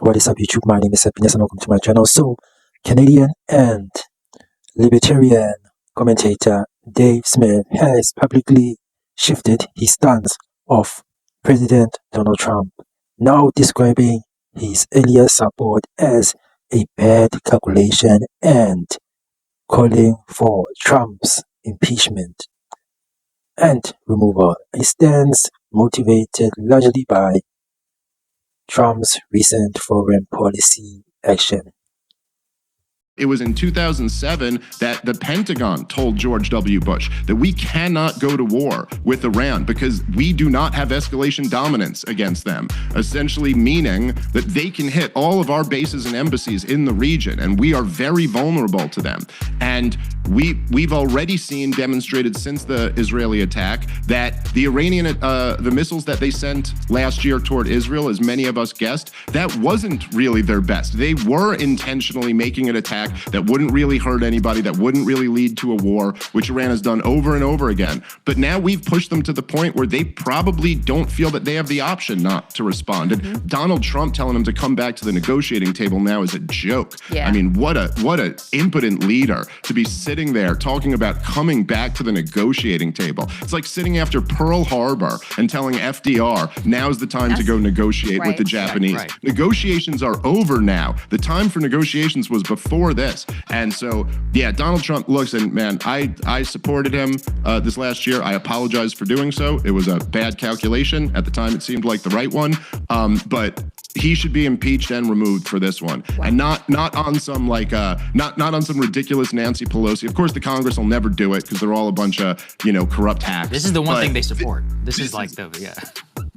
What is up, YouTube? My name is Happiness and welcome to my channel. So, Canadian and Libertarian commentator Dave Smith has publicly shifted his stance of President Donald Trump, now describing his earlier support as a bad calculation and calling for Trump's impeachment and removal. A stance motivated largely by Trump's recent foreign policy action. It was in 2007 that the Pentagon told George W. Bush that we cannot go to war with Iran because we do not have escalation dominance against them, essentially meaning that they can hit all of our bases and embassies in the region, and we are very vulnerable to them. And we've already seen demonstrated since the Israeli attack that the Iranian, the missiles that they sent last year toward Israel, as many of us guessed, that wasn't really their best. They were intentionally making an attack that wouldn't really hurt anybody, that wouldn't really lead to a war, which Iran has done over and over again. But now we've pushed them to the point where they probably don't feel that they have the option not to respond. And Donald Trump telling them to come back to the negotiating table now is a joke. I mean, what a impotent leader to be sitting there talking about coming back to the negotiating table. It's like sitting after Pearl Harbor and telling FDR, now's the time to go negotiate with the Japanese. Negotiations are over now. The time for negotiations was before this. And so, yeah, Donald Trump looks, and man, I supported him this last year. I apologize for doing so. It was a bad calculation. At the time, it seemed like the right one. But he should be impeached and removed for this one, and not on some like not on some ridiculous Nancy Pelosi. Of course, the Congress will never do it because they're all a bunch of corrupt hacks. This is the one thing they support. This is like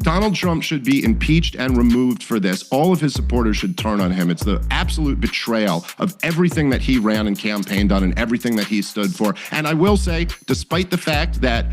Donald Trump should be impeached and removed for this. All of his supporters should turn on him. It's the absolute betrayal of everything that he ran and campaigned on and everything that he stood for. And I will say, despite the fact that,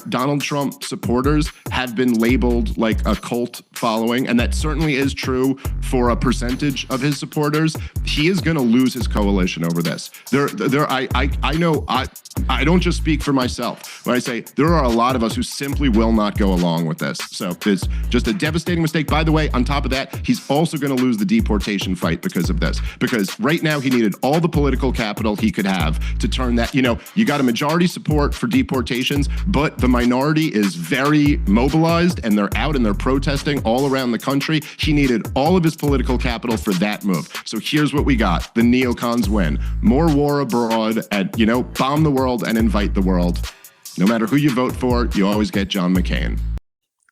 Donald Trump supporters have been labeled like a cult following, and that certainly is true for a percentage of his supporters, he is going to lose his coalition over this. I know I don't just speak for myself when I say there are a lot of us who simply will not go along with this. So it's just a devastating mistake. By the way, on top of that, he's also going to lose the deportation fight because of this. Because right now he needed all the political capital he could have to turn that, you got a majority support for deportations, but the minority is very mobilized and they're out and they're protesting all around the country. He needed all of his political capital for that move. So here's what we got. The neocons win. More war abroad and, bomb the world and invite the world. No matter who you vote for, you always get John McCain.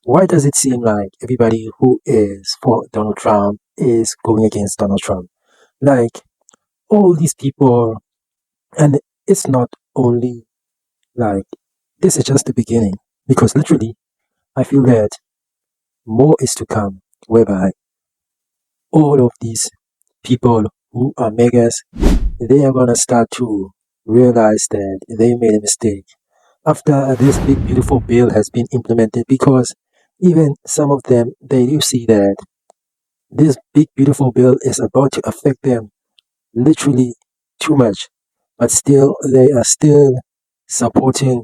Why does it seem like everybody who is for Donald Trump is going against Donald Trump? Like, all these people, and it's not only like, this is just the beginning, because literally, I feel that more is to come, whereby all of these people who are megas, they are going to start to realize that they made a mistake after this big beautiful bill has been implemented, because even some of them, they do see that this big beautiful bill is about to affect them literally too much, but still they are still supporting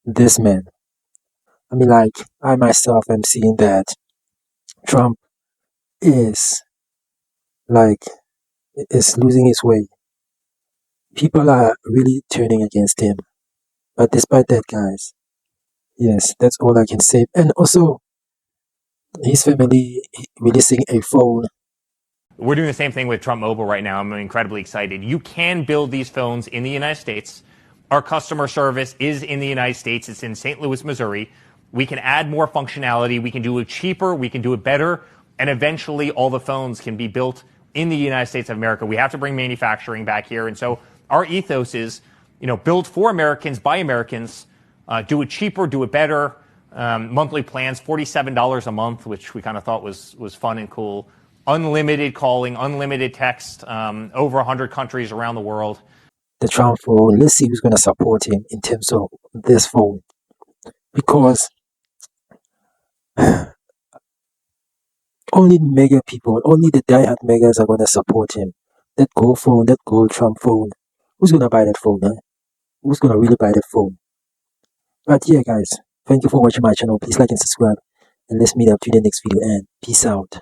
this man. I mean, like, I myself am seeing that Trump is losing his way. People are really turning against him. But despite that, guys, yes, that's all I can say. And also, his family releasing a phone. We're doing the same thing with Trump Mobile right now. I'm incredibly excited. You can build these phones in the United States. Our customer service is in the United States. It's in St. Louis, Missouri. We can add more functionality. We can do it cheaper. We can do it better. And eventually, all the phones can be built in the United States of America. We have to bring manufacturing back here. And so our ethos is, build for Americans, by Americans, do it cheaper, do it better. Monthly plans, $47 a month, which we kind of thought was fun and cool. Unlimited calling, unlimited text, over 100 countries around the world. The Trump phone, let's see who's going to support him in terms of this phone. Because only mega people, only the diehard megas are going to support him. That gold phone, that gold Trump phone. Who's going to buy that phone, huh? Who's going to really buy that phone? But yeah, guys, thank you for watching my channel. Please like and subscribe. And let's meet up to the next video, and peace out.